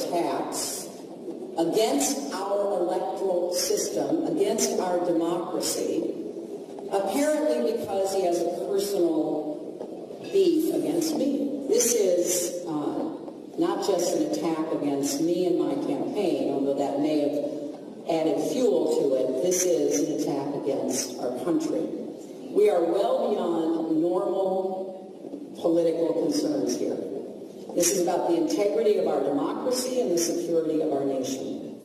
attacks against our electoral system, against our democracy, apparently because he has a personal beef against me. This is not just an attack against me and my campaign, although that may have added fuel to it. This is an attack against our country. We are well beyond normal political concerns here. This is about the integrity of our democracy and the security of our nation.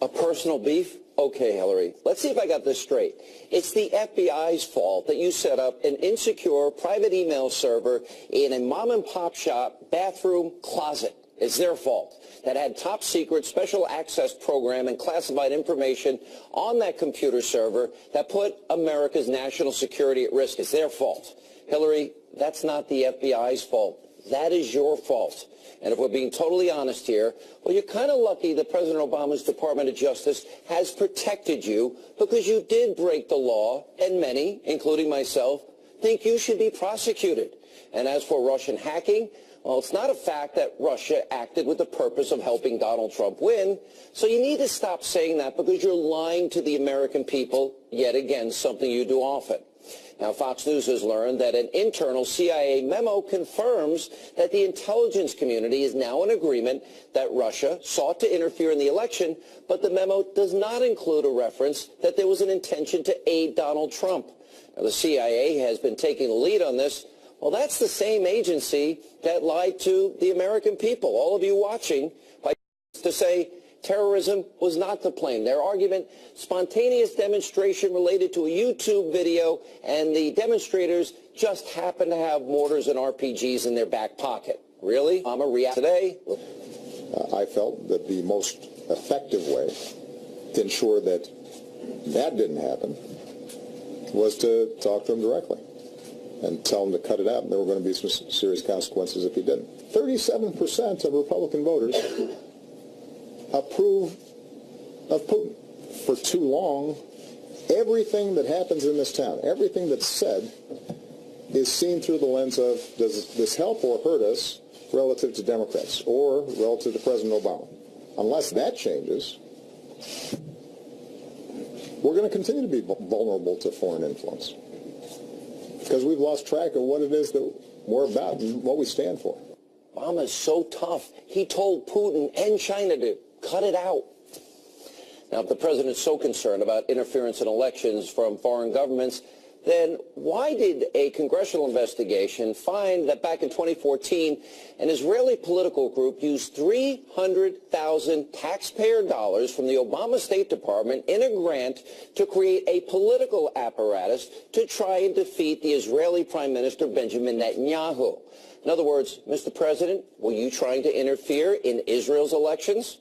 A personal beef? Okay, Hillary, let's see if I got this straight. It's the FBI's fault that you set up an insecure private email server in a mom-and-pop shop bathroom closet. It's their fault. That had top secret special access program and classified information on that computer server that put America's national security at risk. It's their fault. Hillary, that's not the FBI's fault. That is your fault. And if we're being totally honest here, well, you're kind of lucky that President Obama's Department of Justice has protected you because you did break the law, and many, including myself, think you should be prosecuted. And as for Russian hacking, well, it's not a fact that Russia acted with the purpose of helping Donald Trump win. So you need to stop saying that because you're lying to the American people, yet again, something you do often. Now, Fox News has learned that an internal CIA memo confirms that the intelligence community is now in agreement that Russia sought to interfere in the election, but the memo does not include a reference that there was an intention to aid Donald Trump. Now, the CIA has been taking the lead on this. Well, that's the same agency that lied to the American people, all of you watching, by to say terrorism was not the plane. Their argument, spontaneous demonstration related to a YouTube video, and the demonstrators just happened to have mortars and RPGs in their back pocket. Really? I'm a react today. I felt that the most effective way to ensure that that didn't happen was to talk to them directly and tell them to cut it out, and there were going to be some serious consequences if he didn't. 37% of Republican voters approve of Putin. For too long, everything that happens in this town, everything that's said, is seen through the lens of, does this help or hurt us relative to Democrats or relative to President Obama? Unless that changes, we're going to continue to be vulnerable to foreign influence because we've lost track of what it is that we're about and what we stand for. Obama's so tough. He told Putin and China to cut it out. Now, if the president's so concerned about interference in elections from foreign governments, then why did a congressional investigation find that back in 2014, an Israeli political group used 300,000 taxpayer dollars from the Obama State Department in a grant to create a political apparatus to try and defeat the Israeli Prime Minister Benjamin Netanyahu? In other words, Mr. President, were you trying to interfere in Israel's elections?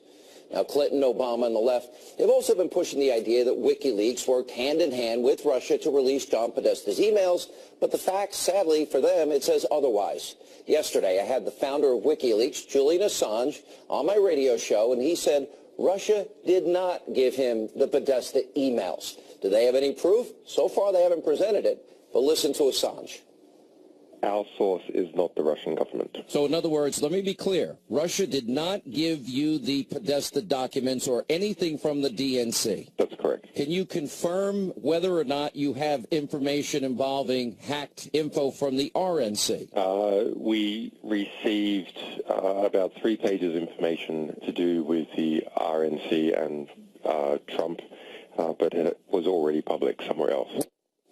Now, Clinton, Obama, and the left, they've also been pushing the idea that WikiLeaks worked hand-in-hand with Russia to release John Podesta's emails, but the facts, sadly for them, it says otherwise. Yesterday, I had the founder of WikiLeaks, Julian Assange, on my radio show, and he said Russia did not give him the Podesta emails. Do they have any proof? So far, they haven't presented it, but listen to Assange. Our source is not the Russian government. So in other words, let me be clear. Russia did not give you the Podesta documents or anything from the DNC. That's correct. Can you confirm whether or not you have information involving hacked info from the RNC? We received about 3 pages of information to do with the RNC and Trump, but it was already public somewhere else.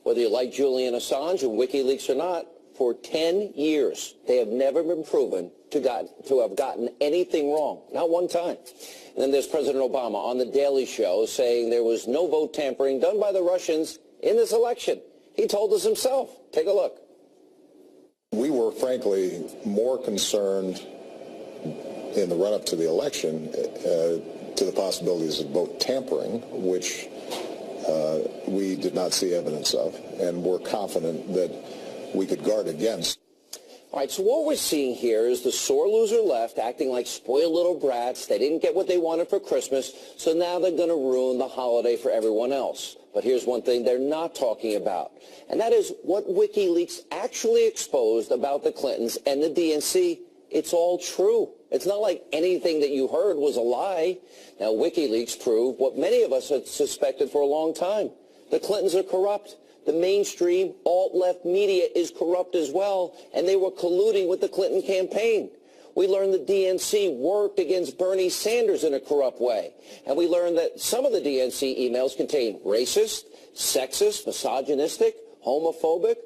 Whether you like Julian Assange and WikiLeaks or not, for 10 years, they have never been proven to have gotten anything wrong, not one time. And then there's President Obama on The Daily Show saying there was no vote tampering done by the Russians in this election. He told us himself. Take a look. We were, frankly, more concerned in the run-up to the election to the possibilities of vote tampering, which we did not see evidence of, and we're confident that we could guard against. All right, so what we're seeing here is the sore loser left acting like spoiled little brats. They didn't get what they wanted for Christmas, so now they're going to ruin the holiday for everyone else. But here's one thing they're not talking about, and that is what WikiLeaks actually exposed about the Clintons and the DNC It's all true. It's not like anything that you heard was a lie. Now, WikiLeaks proved what many of us had suspected for a long time. The Clintons are corrupt. The mainstream alt-left media is corrupt as well, and they were colluding with the Clinton campaign. We learned the DNC worked against Bernie Sanders in a corrupt way. And we learned that some of the DNC emails contain racist, sexist, misogynistic, homophobic,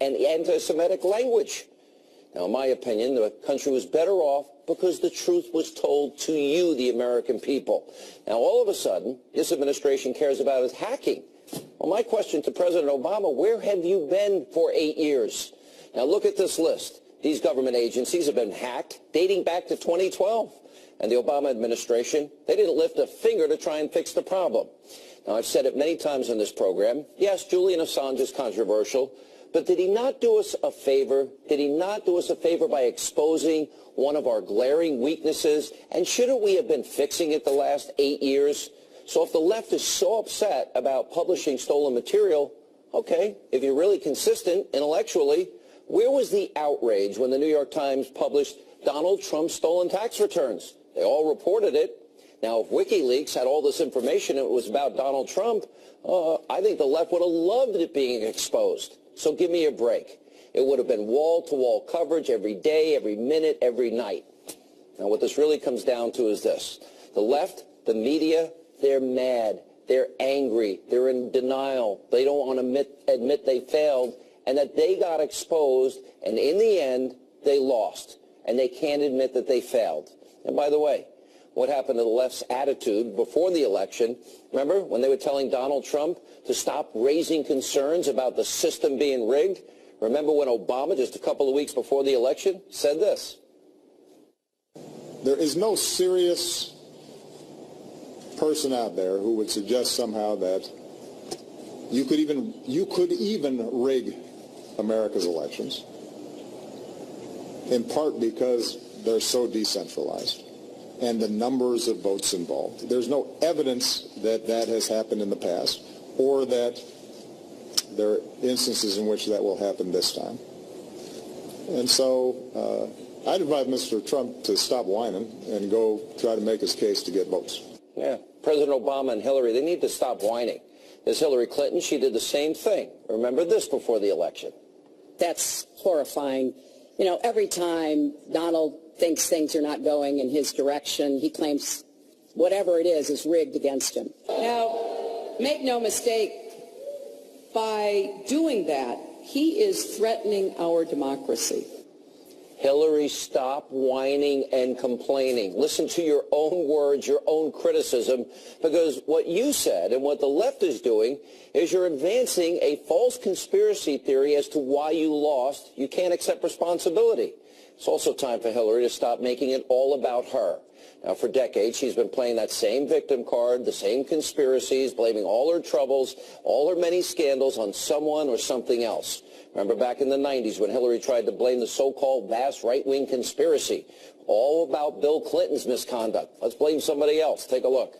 and anti-Semitic language. Now, in my opinion, the country was better off because the truth was told to you, the American people. Now, all of a sudden, this administration cares about is hacking. Well, my question to President Obama, where have you been for 8 years? Now, look at this list. These government agencies have been hacked dating back to 2012. And the Obama administration, they didn't lift a finger to try and fix the problem. Now, I've said it many times on this program. Yes, Julian Assange is controversial, but did he not do us a favor? Did he not do us a favor by exposing one of our glaring weaknesses? And shouldn't we have been fixing it the last 8 years? So if the left is so upset about publishing stolen material, okay, if you're really consistent intellectually, where was the outrage when the New York Times published Donald Trump's stolen tax returns? They all reported it. Now, if WikiLeaks had all this information and it was about Donald Trump, I think the left would have loved it being exposed. So give me a break. It would have been wall-to-wall coverage every day, every minute, every night. Now, what this really comes down to is this. The left, the media, they're mad. They're angry. They're in denial. They don't want to admit they failed and that they got exposed, and in the end, they lost. And they can't admit that they failed. And by the way, what happened to the left's attitude before the election? Remember when they were telling Donald Trump to stop raising concerns about the system being rigged? Remember when Obama, just a couple of weeks before the election, said this? There is no serious person out there who would suggest somehow that you could even rig America's elections, in part because they're so decentralized and the numbers of votes involved. There's no evidence that that has happened in the past or that there are instances in which that will happen this time. And so I'd advise Mr. Trump to stop whining and go try to make his case to get votes. Yeah, President Obama and Hillary, they need to stop whining. There's Hillary Clinton. She did the same thing. Remember this before the election. That's horrifying. You know, every time Donald thinks things are not going in his direction, he claims whatever it is rigged against him. Now, make no mistake, by doing that, he is threatening our democracy. Hillary, stop whining and complaining. Listen to your own words, your own criticism, because what you said and what the left is doing is you're advancing a false conspiracy theory as to why you lost. You can't accept responsibility. It's also time for Hillary to stop making it all about her. Now, for decades, she's been playing that same victim card, the same conspiracies, blaming all her troubles, all her many scandals on someone or something else. Remember back in the 90s when Hillary tried to blame the so-called vast right-wing conspiracy, all about Bill Clinton's misconduct. Let's blame somebody else. Take a look.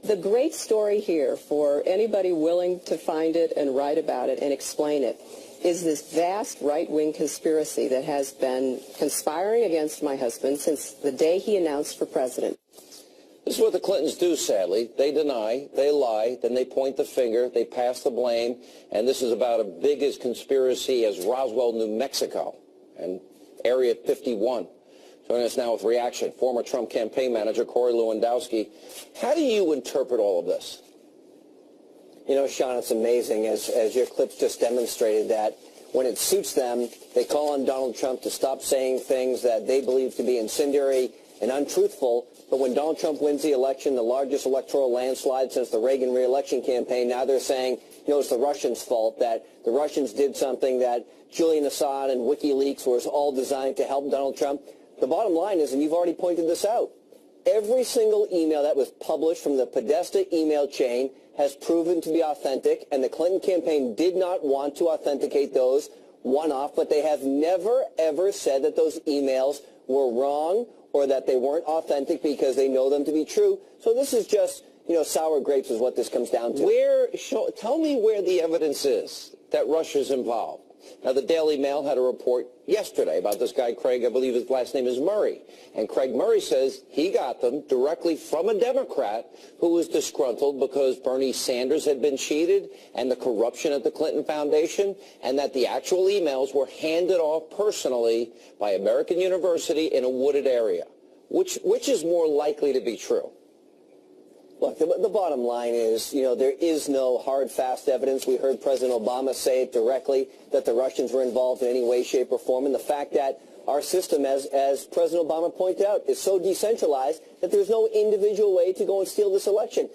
The great story here, for anybody willing to find it and write about it and explain it, is this vast right-wing conspiracy that has been conspiring against my husband since the day he announced for president. This is what the Clintons do, sadly. They deny, they lie, then they point the finger, they pass the blame, and this is about as big a conspiracy as Roswell, New Mexico, and Area 51. Joining us now with reaction, former Trump campaign manager Corey Lewandowski. How do you interpret all of this? You know, Sean, it's amazing, as your clips just demonstrated, that when it suits them, they call on Donald Trump to stop saying things that they believe to be incendiary and untruthful. But when Donald Trump wins the election, the largest electoral landslide since the Reagan re-election campaign, now they're saying, you know, it's the Russians' fault, that the Russians did something, that Julian Assange and WikiLeaks was all designed to help Donald Trump. The bottom line is, and you've already pointed this out, every single email that was published from the Podesta email chain has proven to be authentic, and the Clinton campaign did not want to authenticate those one-off, but they have never, ever said that those emails were wrong or that they weren't authentic because they know them to be true. So this is just, you know, sour grapes is what this comes down to. Tell me where the evidence is that Russia's involved. Now, the Daily Mail had a report yesterday about this guy, Craig, I believe his last name is Murray. And Craig Murray says he got them directly from a Democrat who was disgruntled because Bernie Sanders had been cheated and the corruption at the Clinton Foundation, and that the actual emails were handed off personally by American University in a wooded area. Which is more likely to be true? Look, the bottom line is, there is no hard, fast evidence. We heard President Obama say it directly, that the Russians were involved in any way, shape, or form. And the fact that our system, as President Obama pointed out, is so decentralized that there's no individual way to go and steal this election.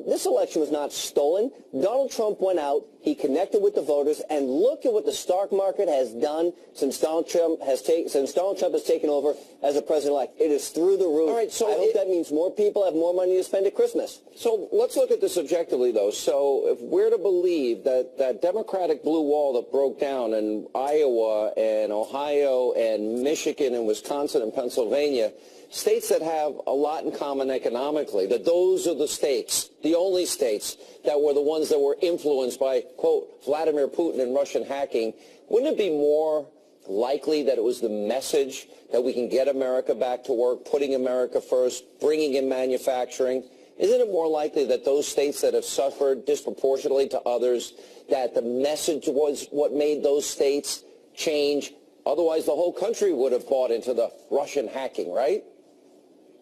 This election was not stolen. Donald Trump went out, he connected with the voters, and look at what the stock market has done since Donald Trump has taken over as a president-elect. It is through the roof. All right, so I hope that means more people have more money to spend at Christmas. So let's look at this objectively, though. So if we're to believe that that Democratic blue wall that broke down in Iowa and Ohio and Michigan and Wisconsin and Pennsylvania, states that have a lot in common economically, that those are the states, the only states that were the ones that were influenced by, quote, Vladimir Putin and Russian hacking, wouldn't it be more likely that it was the message that we can get America back to work, putting America first, bringing in manufacturing? Isn't it more likely that those states that have suffered disproportionately to others, that the message was what made those states change? Otherwise, the whole country would have bought into the Russian hacking, right?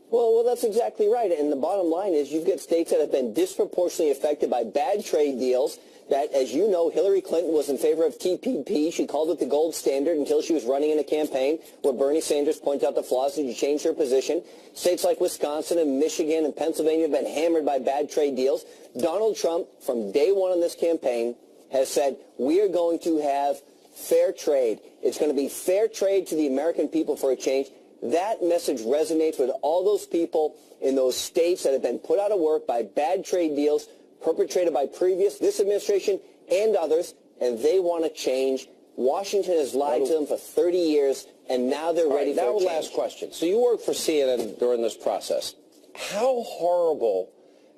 Well, that's exactly right. And the bottom line is you've got states that have been disproportionately affected by bad trade deals that, as you know, Hillary Clinton was in favor of TPP. She called it the gold standard until she was running in a campaign where Bernie Sanders pointed out the flaws and she changed her position. States like Wisconsin and Michigan and Pennsylvania have been hammered by bad trade deals. Donald Trump, from day one in this campaign, has said, we are going to have fair trade. It's going to be fair trade to the American people for a change. That message resonates with all those people in those states that have been put out of work by bad trade deals perpetrated by this administration and others, and they want to change. Washington has lied to them for 30 years, and now they're ready for a change. Now, last question. So you worked for CNN during this process. How horrible,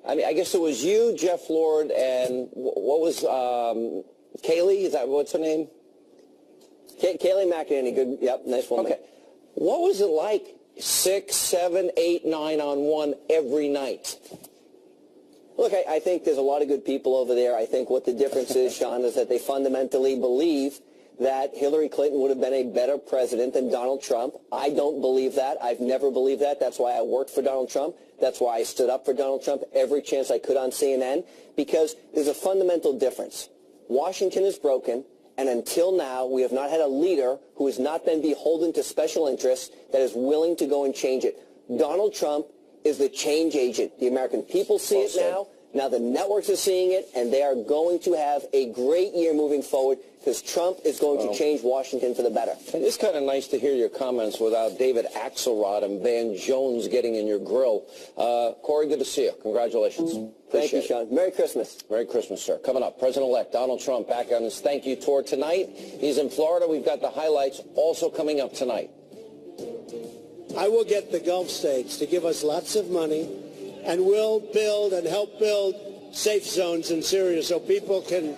I mean, I guess it was you, Jeff Lord, and what was Kayleigh? Is that, what's her name? Kayleigh McEnany, good, yep, nice woman. Okay. What was it like 6, 7, 8, 9 on 1 every night? Look, I think there's a lot of good people over there. I think what the difference is, Sean, is that they fundamentally believe that Hillary Clinton would have been a better president than Donald Trump. I don't believe that. I've never believed that. That's why I worked for Donald Trump. That's why I stood up for Donald Trump every chance I could on CNN, because there's a fundamental difference. Washington is broken. And until now, we have not had a leader who has not been beholden to special interests that is willing to go and change it. Donald Trump is the change agent. The American people see it now. Now the networks are seeing it, and they are going to have a great year moving forward because Trump is going to change Washington for the better. It is kind of nice to hear your comments without David Axelrod and Van Jones getting in your grill. Corey, good to see you. Congratulations. Thank you, Sean. Merry Christmas. Merry Christmas, sir. Coming up, President-elect Donald Trump back on his thank you tour tonight. He's in Florida. We've got the highlights also coming up tonight. I will get the Gulf states to give us lots of money, and we'll build and help build safe zones in Syria so people can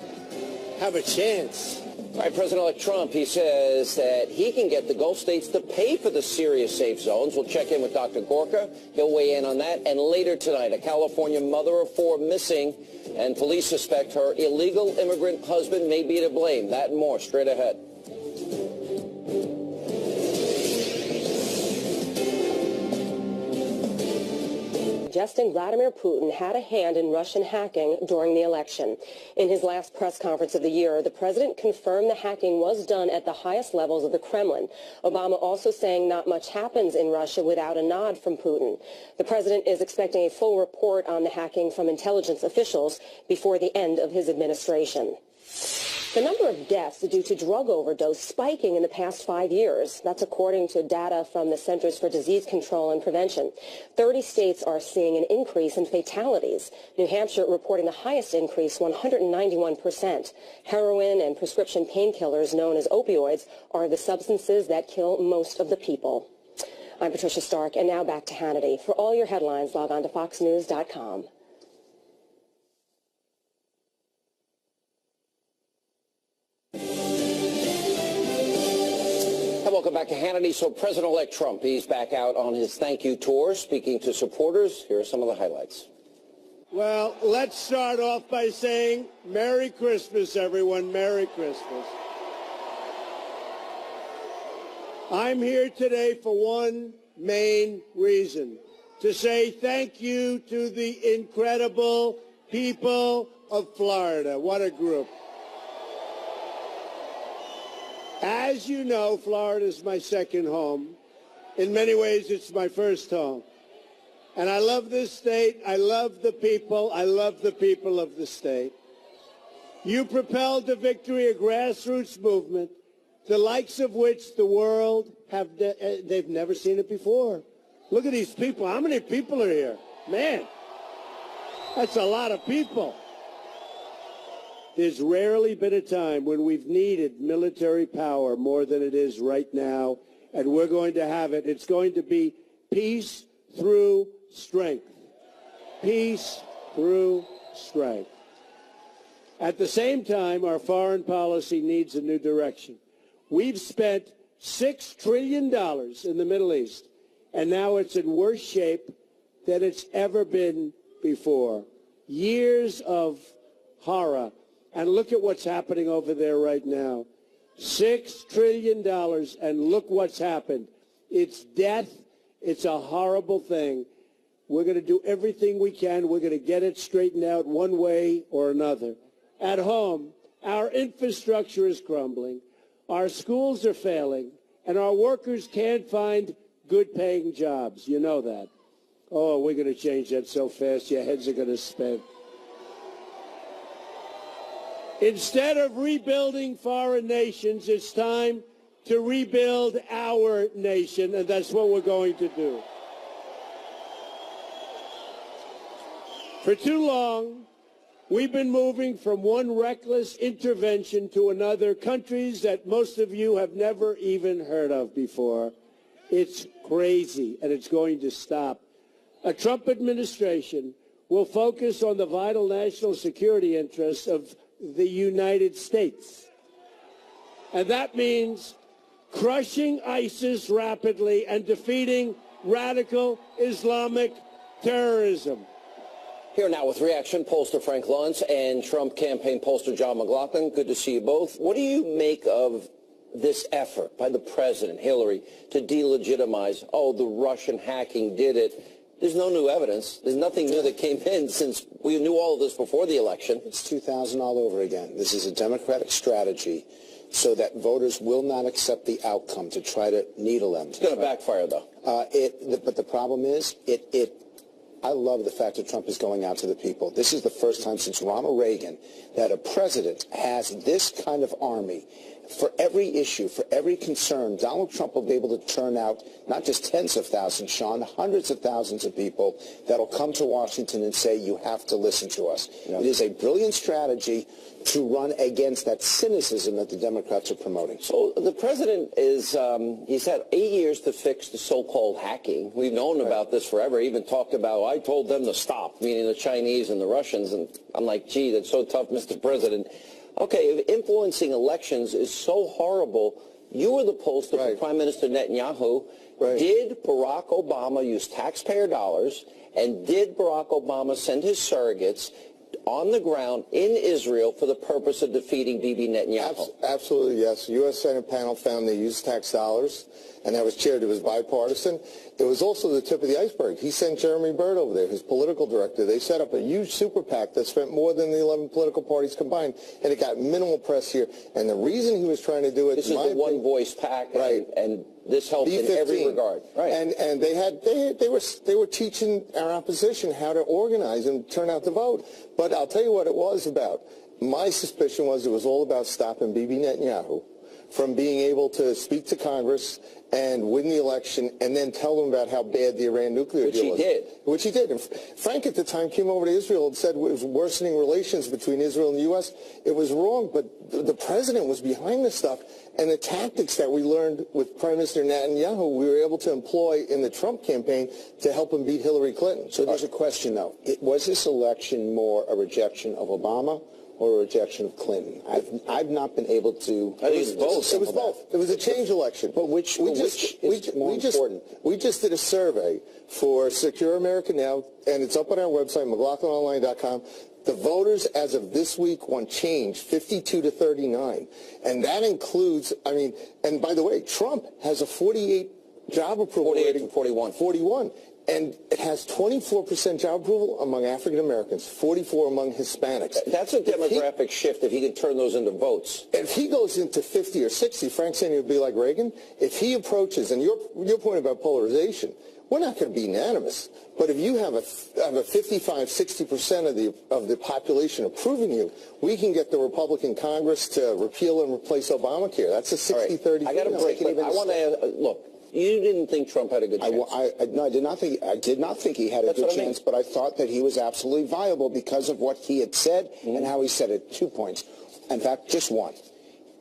have a chance. All right, President-elect Trump, he says that he can get the Gulf states to pay for the Syria safe zones. We'll check in with Dr. Gorka. He'll weigh in on that. And later tonight, a California mother of 4 missing, and police suspect her illegal immigrant husband may be to blame. That and more straight ahead. Suggesting Vladimir Putin had a hand in Russian hacking during the election. In his last press conference of the year, the president confirmed the hacking was done at the highest levels of the Kremlin. Obama also saying not much happens in Russia without a nod from Putin. The president is expecting a full report on the hacking from intelligence officials before the end of his administration. The number of deaths due to drug overdose spiking in the past 5 years. That's according to data from the Centers for Disease Control and Prevention. 30 states are seeing an increase in fatalities. New Hampshire reporting the highest increase, 191%. Heroin and prescription painkillers known as opioids are the substances that kill most of the people. I'm Patricia Stark, and now back to Hannity. For all your headlines, log on to foxnews.com. back to Hannity. So President-elect Trump, he's back out on his thank you tour, speaking to supporters. Here are some of the highlights. Well, let's start off by saying Merry Christmas, everyone. Merry Christmas. I'm here today for one main reason, to say thank you to the incredible people of Florida. What a group. As you know, Florida is my second home. In many ways, it's my first home. And I love this state. I love the people. I love the people of the state. You propelled to victory a grassroots movement, the likes of which the world they've never seen it before. Look at these people. How many people are here? Man, that's a lot of people. There's rarely been a time when we've needed military power more than it is right now, and we're going to have it. It's going to be peace through strength. Peace through strength. At the same time, our foreign policy needs a new direction. We've spent $6 trillion in the Middle East, and now it's in worse shape than it's ever been before. Years of horror. And look at what's happening over there right now. $6 trillion, and look what's happened. It's death. It's a horrible thing. We're going to do everything we can. We're going to get it straightened out one way or another. At home, our infrastructure is crumbling. Our schools are failing, and our workers can't find good-paying jobs. You know that. Oh, we're going to change that so fast, your heads are going to spin. Instead of rebuilding foreign nations, it's time to rebuild our nation, and that's what we're going to do. For too long, we've been moving from one reckless intervention to another, countries that most of you have never even heard of before. It's crazy, and it's going to stop. A Trump administration will focus on the vital national security interests of the United States. And that means crushing ISIS rapidly and defeating radical Islamic terrorism. Here now with reaction, pollster Frank Luntz and Trump campaign pollster John McLaughlin. Good to see you both. What do you make of this effort by the president, Hillary, to delegitimize, the Russian hacking did it? There's no new evidence. There's nothing new that came in since we knew all of this before the election. It's 2000 all over again. This is a Democratic strategy so that voters will not accept the outcome to try to needle them. It's going to backfire, though. But the problem is, I love the fact that Trump is going out to the people. This is the first time since Ronald Reagan that a president has this kind of army. For every issue, for every concern, Donald Trump will be able to turn out not just tens of thousands, Sean, hundreds of thousands of people that will come to Washington and say, you have to listen to us. Yeah. It is a brilliant strategy to run against that cynicism that the Democrats are promoting. So the president is, he's had 8 years to fix the so-called hacking. We've known about this forever. He even talked about, I told them to stop, meaning the Chinese and the Russians. And I'm like, gee, that's so tough, Mr. President. Okay, if influencing elections is so horrible, you were the pollster for Prime Minister Netanyahu. Did Barack Obama use taxpayer dollars, and did Barack Obama send his surrogates on the ground in Israel for the purpose of defeating Bibi Netanyahu? Absolutely, yes. The U.S. Senate panel found they used tax dollars, and that was chaired. It was bipartisan. It was also the tip of the iceberg. He sent Jeremy Byrd over there, his political director. They set up a huge super PAC that spent more than the 11 political parties combined, and it got minimal press here. And the reason he was trying to do it, this is the one-voice PAC, and this helps in every regard. And they were teaching our opposition how to organize and turn out to vote. But I'll tell you what it was about. My suspicion was it was all about stopping Bibi Netanyahu from being able to speak to Congress and win the election and then tell them about how bad the Iran nuclear deal was. Which he did. And Frank at the time came over to Israel and said it was worsening relations between Israel and the U.S. It was wrong, but the president was behind this stuff. And the tactics that we learned with Prime Minister Netanyahu, we were able to employ in the Trump campaign to help him beat Hillary Clinton. So there's a question, though. Was this election more a rejection of Obama or a rejection of Clinton. I've not been able to. I think it's both. It was both. It was a change election. But which is more important? We just did a survey for Secure America Now, and it's up on our website, McLaughlinOnline.com. The voters, as of this week, want change, 52 to 39. And that includes, I mean, and by the way, Trump has a 48 job approval 48 rating. to 41. 41. And it has 24% job approval among African Americans, 44 among Hispanics. That's a demographic shift if he could turn those into votes. If he goes into 50 or 60, Frank saying he'll be like Reagan. If he approaches, and your point about polarization, we're not going to be unanimous. But if you have a 55, 60% of the population approving you, we can get the Republican Congress to repeal and replace Obamacare. That's a 60-30. I got to break. I want to look. You didn't think Trump had a good chance. No, I did not think he had a good chance, but I thought that he was absolutely viable because of what he had said and how he said it. 2 points. In fact, just one.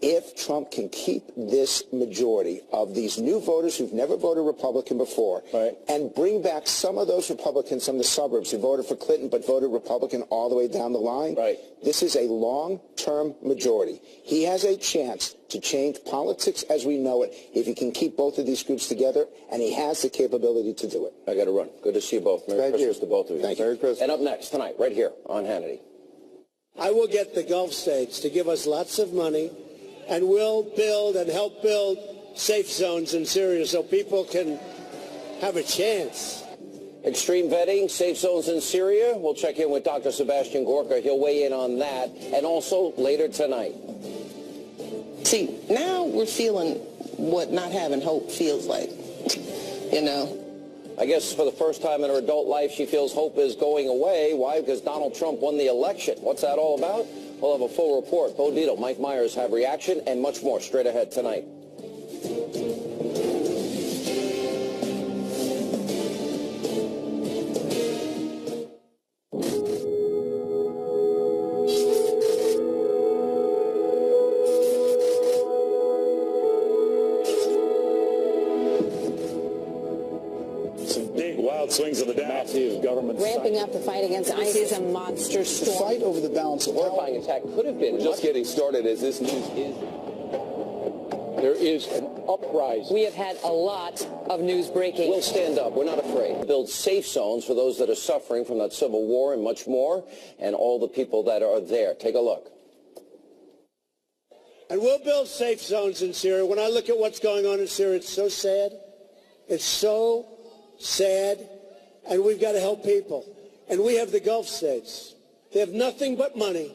If Trump can keep this majority of these new voters who've never voted Republican before and bring back some of those Republicans from the suburbs who voted for Clinton but voted Republican all the way down the line, this is a long-term majority. He has a chance to change politics as we know it if he can keep both of these groups together, and he has the capability to do it. I got to run. Good to see you both. Merry Christmas to both of you. Thank you. Merry Christmas. And up next tonight, right here on Hannity. I will get the Gulf states to give us lots of money, and we'll build and help build safe zones in Syria so people can have a chance. Extreme vetting, safe zones in Syria. We'll check in with Dr. Sebastian Gorka. He'll weigh in on that. And also later tonight. See, now we're feeling what not having hope feels like, you know. I guess for the first time in her adult life, she feels hope is going away. Why? Because Donald Trump won the election. What's that all about? We'll have a full report. Bo Dietl, Mike Myers have reaction, and much more straight ahead tonight. Swings of the massive government ramping up the fight against ISIS is a monster storm. The fight over the balance of power. Horrifying attack could have been just getting started as this news is. There is an uprising. We have had a lot of news breaking. We'll stand up. We're not afraid. Build safe zones for those that are suffering from that civil war and much more, and all the people that are there. Take a look. And we'll build safe zones in Syria. When I look at what's going on in Syria, it's so sad. It's so sad. And we've got to help people. And we have the Gulf states. They have nothing but money.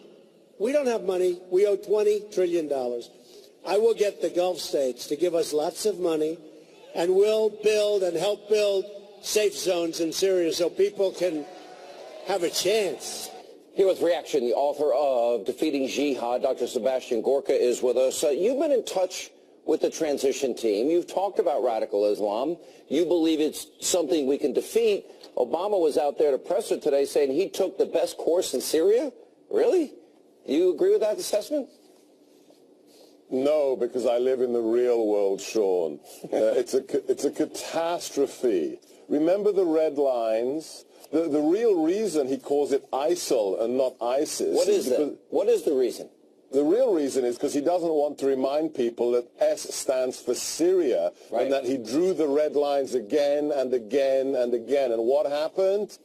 We don't have money. We owe $20 trillion. I will get the Gulf states to give us lots of money, and we'll build and help build safe zones in Syria so people can have a chance. Here with reaction, the author of Defeating Jihad, Dr. Sebastian Gorka, is with us. You've been in touch with the transition team. You've talked about radical Islam. You believe it's something we can defeat. Obama was out there to press it today saying he took the best course in Syria. Really? Do you agree with that assessment? No, because I live in the real world, Sean. It's a catastrophe. Remember the red lines? The real reason he calls it ISIL and not ISIS. What is that? What is the reason? The real reason is because he doesn't want to remind people that S stands for Syria, and that he drew the red lines again and again and again. And what happened?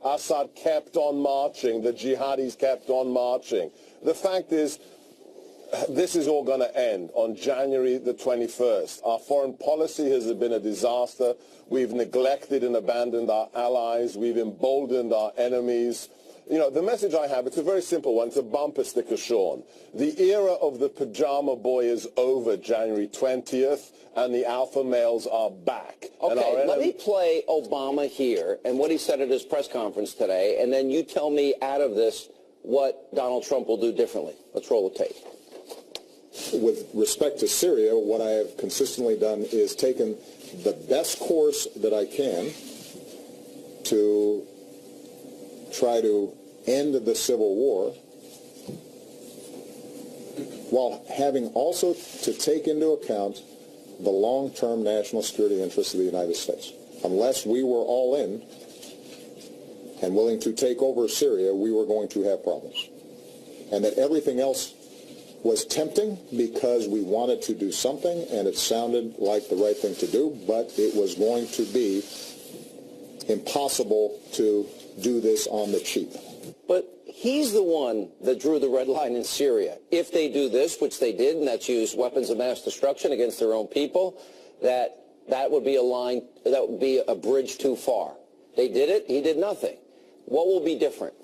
Assad kept on marching. The jihadis kept on marching. The fact is, this is all going to end on January the 21st. Our foreign policy has been a disaster. We've neglected and abandoned our allies. We've emboldened our enemies. You know, the message I have, it's a very simple one. It's a bumper sticker, Sean. The era of the pajama boy is over January 20th, and the alpha males are back. Okay, let me play Obama here and what he said at his press conference today, and then you tell me out of this what Donald Trump will do differently. Let's roll the tape. With respect to Syria, what I have consistently done is taken the best course that I can to try to end the civil war, while having also to take into account the long-term national security interests of the United States. Unless we were all in and willing to take over Syria, we were going to have problems. and that everything else was tempting because we wanted to do something, and it sounded like the right thing to do, but it was going to be impossible to do this on the cheap. But he's the one that drew the red line in Syria. If they do this, which they did, and that's use weapons of mass destruction against their own people, that would be a line, that would be a bridge too far. They did it, he did nothing. What will be different?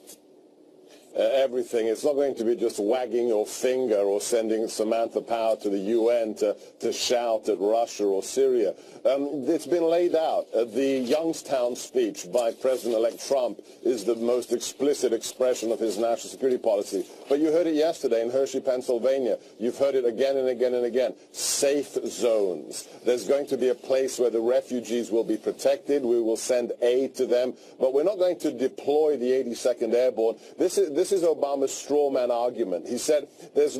Everything. It's not going to be just wagging your finger or sending Samantha Power to the UN to shout at Russia or Syria. It's been laid out. The Youngstown speech by President-elect Trump is the most explicit expression of his national security policy. But you heard it yesterday in Hershey, Pennsylvania. You've heard it again and again and again. Safe zones. There's going to be a place where the refugees will be protected. We will send aid to them. But we're not going to deploy the 82nd Airborne. This is Obama's straw man argument. He said there's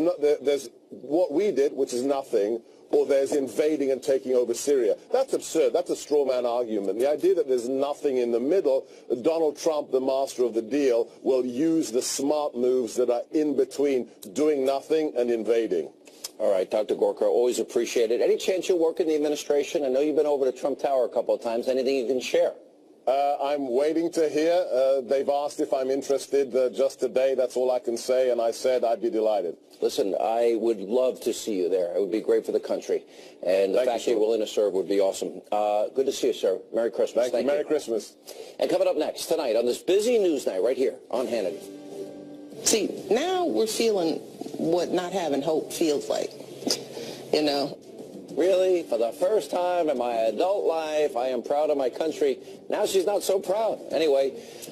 what we did, which is nothing, or there's invading and taking over Syria. That's absurd. That's a straw man argument. The idea that there's nothing in the middle, Donald Trump, the master of the deal, will use the smart moves that are in between doing nothing and invading. All right, Dr. Gorka, always appreciate it. Any chance you'll work in the administration? I know you've been over to Trump Tower a couple of times. Anything you can share? I'm waiting to hear. They've asked if I'm interested just today. That's all I can say, and I said I'd be delighted. Listen, I would love to see you there. It would be great for the country. And the fact that you're willing to serve would be awesome. Good to see you, sir. Merry Christmas. Thank you. Merry Christmas. And coming up next tonight on this busy news night right here on Hannity. See, now we're feeling what not having hope feels like, you know. Really, for the first time in my adult life, I am proud of my country. Now she's not so proud. Anyway,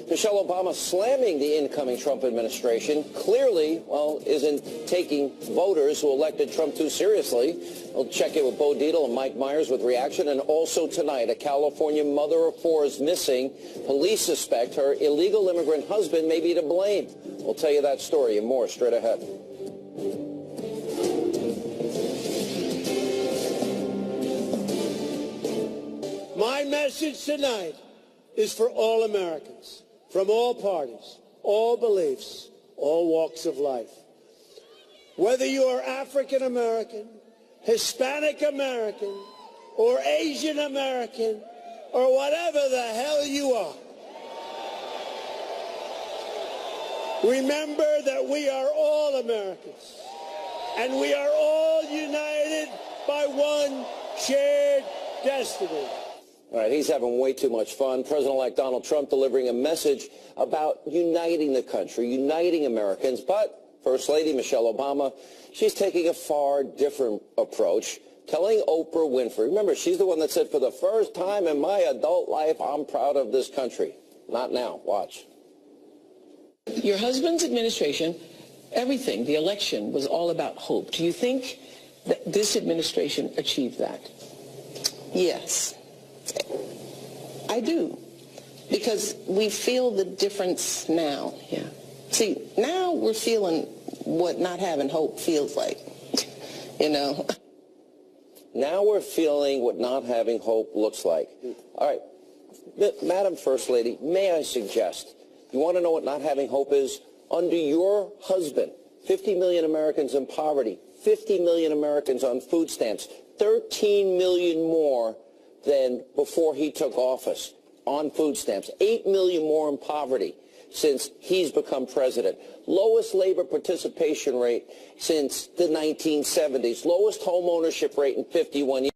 Michelle Obama slamming the incoming Trump administration clearly, well, isn't taking voters who elected Trump too seriously. We'll check in with Bo Dietl and Mike Myers with reaction. And also tonight, a California mother of four is missing. Police suspect her illegal immigrant husband may be to blame. We'll tell you that story and more straight ahead. My message tonight is for all Americans, from all parties, all beliefs, all walks of life. Whether you are African American, Hispanic American, or Asian American, or whatever the hell you are, remember that we are all Americans, and we are all united by one shared destiny. All right, he's having way too much fun. President-elect Donald Trump delivering a message about uniting the country, uniting Americans. But First Lady Michelle Obama, she's taking a far different approach, telling Oprah Winfrey. Remember, she's the one that said, for the first time in my adult life, I'm proud of this country. Not now. Watch. Your husband's administration, everything, the election was all about hope. Do you think that this administration achieved that? Yes. I do, because we feel the difference now. Yeah. See, now we're feeling what not having hope feels like, you know. Now we're feeling what not having hope looks like. All right, Madam First Lady, may I suggest, you want to know what not having hope is? Under your husband, 50 million Americans in poverty, 50 million Americans on food stamps, 13 million more than before he took office on food stamps, 8 million more in poverty since he's become president. Lowest labor participation rate since the 1970s. Lowest home ownership rate in 51 years.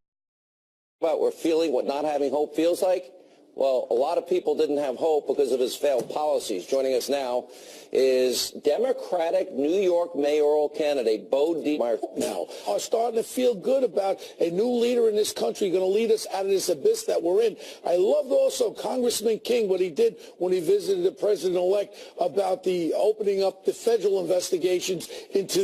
But we're feeling what not having hope feels like? Well, a lot of people didn't have hope because of his failed policies. Joining us now is Democratic New York mayoral candidate Bo Dietl. Now are starting to feel good about a new leader in this country going to lead us out of this abyss that we're in. I loved also Congressman King, what he did when he visited the president-elect about the opening up the federal investigations into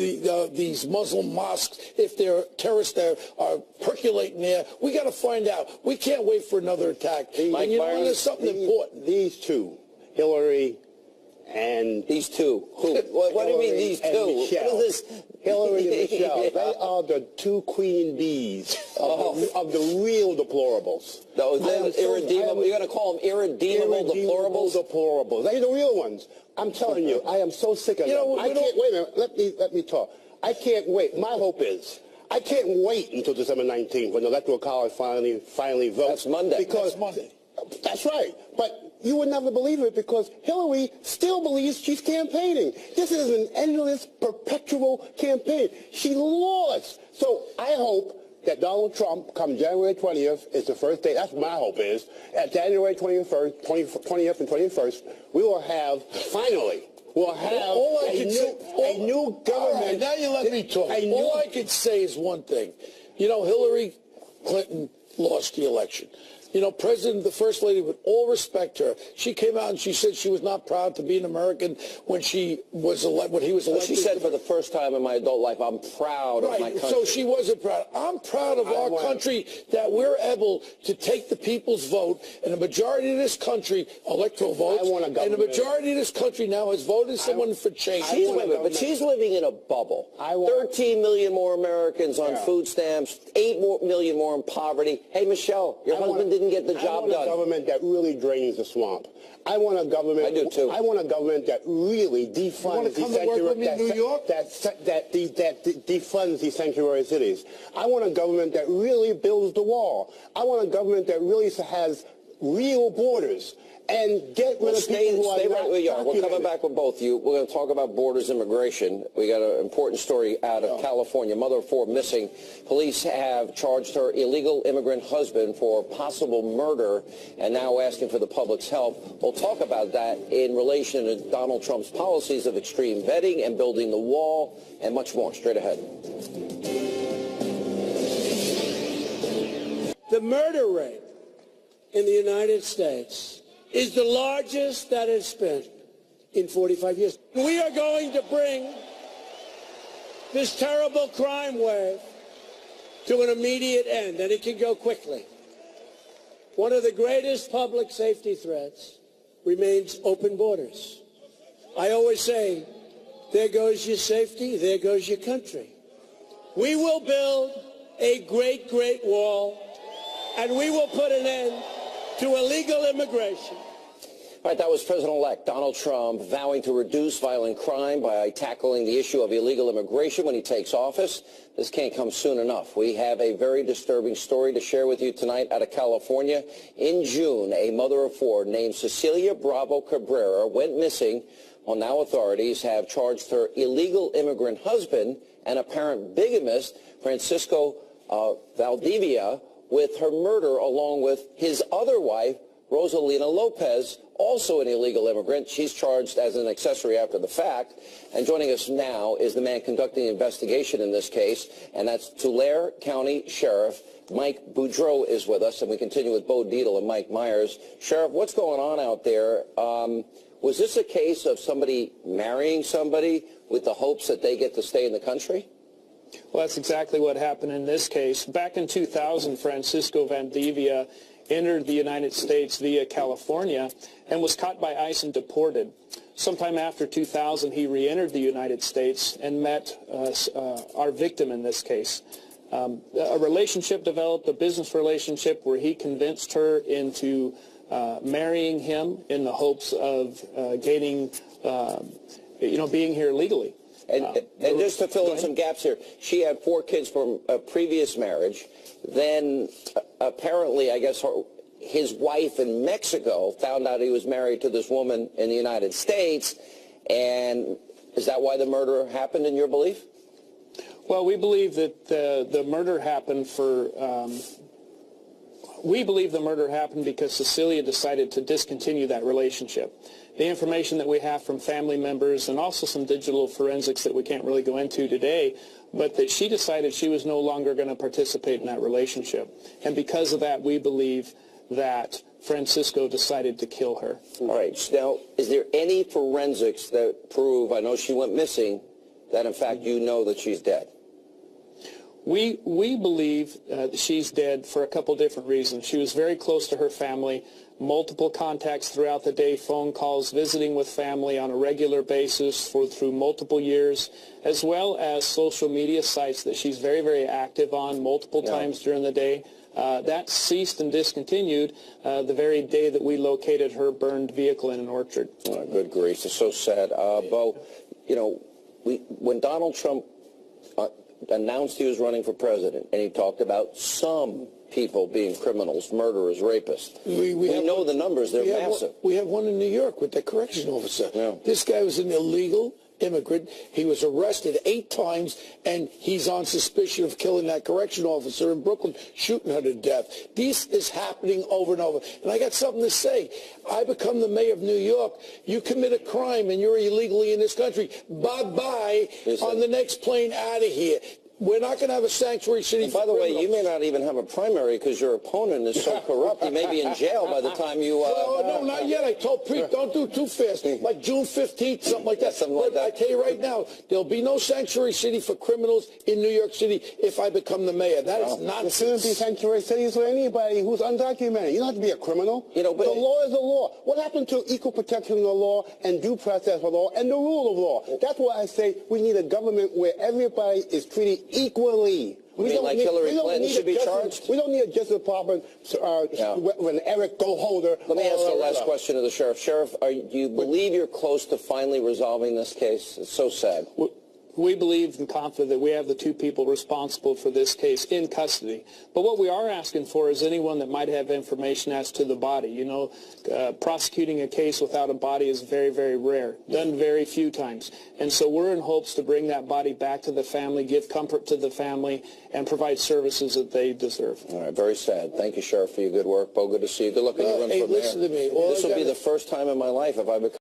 these Muslim mosques. If there are terrorists that are percolating there, we got to find out. We can't wait for another attack. And you know, there's something important. These two, Hillary and these two. Who? What do you mean these two? Michelle. What is this? Hillary and Michelle. They are the two queen bees of the real deplorables. Those irredeemable. You're going to call them irredeemable deplorables? Deplorables. They're the real ones. I'm telling you, I am so sick of them. I can't, wait a minute, let me talk. I can't wait. My hope is, I can't wait until December 19th when the Electoral College finally votes. That's Monday. Because That's Monday. That's right. But you would never believe it because Hillary still believes she's campaigning. This is an endless, perpetual campaign. She lost. So I hope that Donald Trump, come January 20th, is the first day. That's my hope is. At January 20th and 21st, we will have, finally, we'll have a new government. Right, now you let me talk. All I can say is one thing. You know, Hillary Clinton lost the election. You know, the First Lady, with all respect to her, she came out and she said she was not proud to be an American when he was elected. She said for the first time in my adult life, I'm proud of my country. So she wasn't proud. I'm proud of our country that we're able to take the people's vote, and the majority of this country, electoral votes, and the majority of this country now has voted someone for change. But she's living in a bubble. 13 million more Americans on food stamps, 8 million more in poverty. Hey, Michelle, your husband didn't get the job done. I want a government that really drains the swamp. I want a government. I do too. I want a government that really defunds defunds these sanctuary cities. I want a government that really builds the wall. I want a government that really has real borders. And get rid of people who are stay right where you are. We're coming back with both of you. We're going to talk about borders immigration. We got an important story out of California. Mother of 4 missing. Police have charged her illegal immigrant husband for possible murder and now asking for the public's help. We'll talk about that in relation to Donald Trump's policies of extreme vetting and building the wall and much more. Straight ahead. The murder rate in the United States is the largest that it's been in 45 years. We are going to bring this terrible crime wave to an immediate end, and it can go quickly. One of the greatest public safety threats remains open borders. I always say, there goes your safety, there goes your country. We will build a great, great wall, and we will put an end to illegal immigration. All right, that was President-elect Donald Trump vowing to reduce violent crime by tackling the issue of illegal immigration when he takes office. This can't come soon enough. We have a very disturbing story to share with you tonight out of California. In June, a mother of 4 named Cecilia Bravo Cabrera went missing. Well, now authorities have charged her illegal immigrant husband and apparent bigamist, Francisco Valdivia, with her murder along with his other wife, Rosalina Lopez, also an illegal immigrant. She's charged as an accessory after the fact. And joining us now is the man conducting the investigation in this case, and that's Tulare County Sheriff Mike Boudreau is with us, and we continue with Bo Dietl and Mike Myers. Sheriff, what's going on out there? Was this a case of somebody marrying somebody with the hopes that they get to stay in the country? Well, that's exactly what happened in this case. Back in 2000, Francisco Valdivia entered the United States via California and was caught by ICE and deported. Sometime after 2000, he re-entered the United States and met our victim in this case. A relationship developed, a business relationship, where he convinced her into marrying him in the hopes of gaining, being here legally. And just to fill in some gaps here, she had 4 kids from a previous marriage. Then apparently, I guess, his wife in Mexico found out he was married to this woman in the United States. And is that why the murder happened, in your belief? Well, we believe that the murder happened because Cecilia decided to discontinue that relationship. The information that we have from family members and also some digital forensics that we can't really go into today, but that she decided she was no longer going to participate in that relationship. And because of that, we believe that Francisco decided to kill her. All right. Now, is there any forensics that prove, I know she went missing, that in fact you know that she's dead? We believe she's dead for a couple different reasons. She was very close to her family. multiple contacts throughout the day, phone calls, visiting with family on a regular basis through multiple years, as well as social media sites that she's very, very active on multiple times during the day. That ceased and discontinued the very day that we located her burned vehicle in an orchard. Good grief. It's so sad. Bo, you know, when Donald Trump announced he was running for president and he talked about some people being criminals, murderers, rapists. We know the numbers. They're massive. We have one in New York with the correction officer. Yeah. This guy was an illegal immigrant. He was arrested 8 times, and he's on suspicion of killing that correction officer in Brooklyn, shooting her to death. This is happening over and over. And I got something to say. I become the mayor of New York. You commit a crime, and you're illegally in this country. Bye-bye on the next plane out of here. We're not going to have a sanctuary city. And by the way, you may not even have a primary because your opponent is so corrupt. He may be in jail by the time you... Well, no, not yet. I told Pete, don't do too fast. Like June 15th, something like that. I tell you right now, there'll be no sanctuary city for criminals in New York City if I become the mayor. That is nonsense. There shouldn't be sanctuary cities for anybody who's undocumented. You don't have to be a criminal. You know, but the law is the law. What happened to equal protection of the law and due process of the law and the rule of law? That's why I say we need a government where everybody is treated equally. You mean like Hillary Clinton should be charged? We don't need a Justice Department when Eric Goldholder... Let me ask the last question to the sheriff. Sheriff, do you believe you're close to finally resolving this case? It's so sad. We believe and confident that we have the 2 people responsible for this case in custody. But what we are asking for is anyone that might have information as to the body. You know, prosecuting a case without a body is very, very rare, done very few times. And so we're in hopes to bring that body back to the family, give comfort to the family, and provide services that they deserve. All right, very sad. Thank you, Sheriff, for your good work. Bo, good to see you. Good luck on your run for mayor. Listen to me. This will be the first time in my life if I become